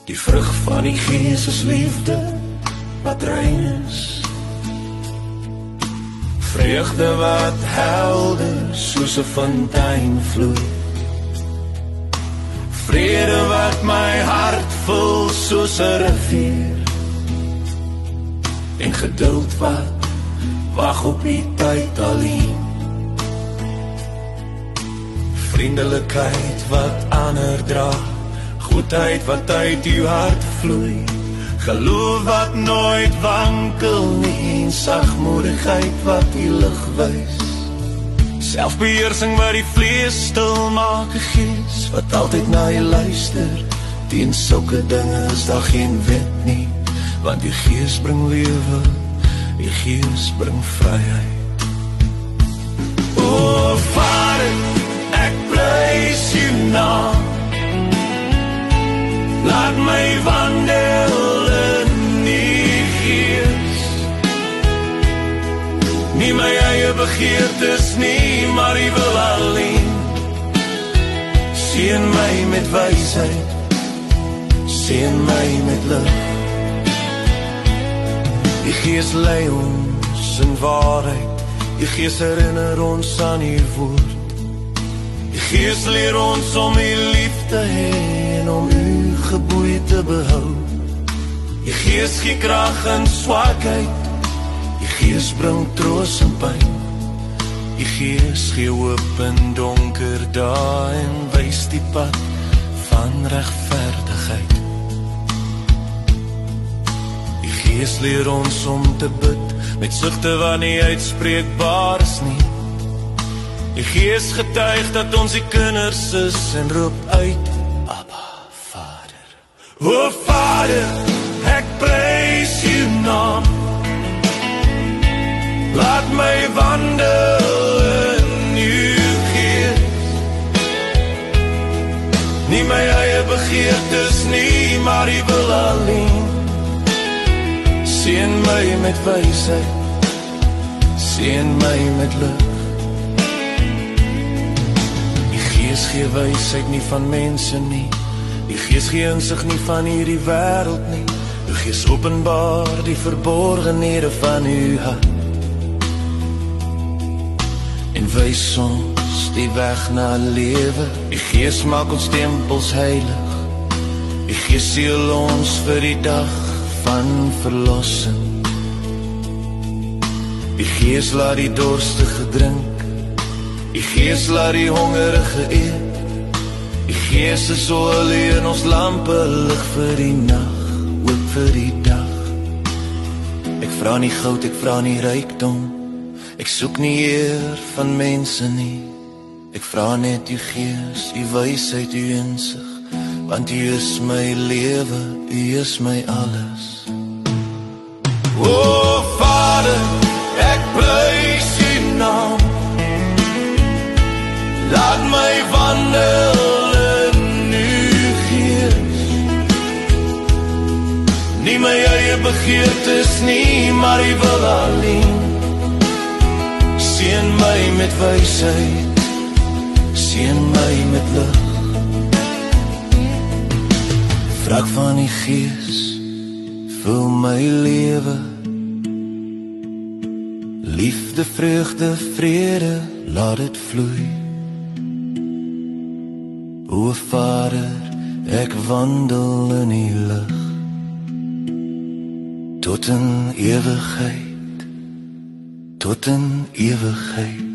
Die vrug van die Gees is liefde wat rein is, vreugde wat helder soos 'n fontein vloei, vrede wat my hart vul soos 'n rivier, en geduld wat wag op die tyd alleen, vriendelikheid wat ander dra, goedheid wat uit uw hart vloei, geloof wat nooit wankel nie, en sagmoedigheid wat die lig wys, selfbeheersing wat die vlees stil maak, 'n Gees wat altyd na jy luister, teen sulke dinge is daar geen wet nie, want die Gees bring lewe, die Gees bring vryheid. O Vader, ek prys u naam, laat my wandel in die Gees, nie my eie begeertes nie, maar u wil alleen, seën my met wysheid, seën my met lig, die Gees lei ons in waarheid, die Gees herinner ons aan u woord, die Gees leer ons om u lief te hê en om u geboei te behou, die Gees gee krag in swakheid, die Gees bring troos in pyn, die Gees gee hoop in donker dae en wys die pad van regverdigheid. Die Gees leer ons om te bid met sugte wat nie uitspreekbaar is nie. Die Gees getuig dat ons die kinders is en roep uit, Abba, Vader. O Vader, ek prys u naam, laat my wandel in u Gees, nie my eie begeertes nie, maar u wil alleen, seën my met wysheid, seën my met lig, die Gees gee wysheid nie van mense nie, die Gees gee insig nie van hierdie wêreld nie, die Gees openbaar die verborgenhede van u hart, en wys ons die weg na lewe, die Gees maak ons tempels heilig, die Gees seël ons vir die dag van verlossing, die Gees laat die dorstige drink, die Gees laat die hongerige eet, die Gees is olie in ons lampe, lig vir die nag, ook vir die dag. Ek vra nie goud, ek vra nie rykdom, ek soek nie eer van mense nie, ek vra net u Gees, u wysheid, u insig, want u is my lewe, u is my alles. O Vader, ek prys u naam, laat my wandel in u Gees, nie my eie begeertes nie, maar u wil alleen, seën my met wysheid, seën my met lig, vrug van die Gees, vul my lewe, liefde, vreugde, vrede, laat het vloei. O Vader, ek wandel in die lig, tot in ewigheid, tot in ewigheid.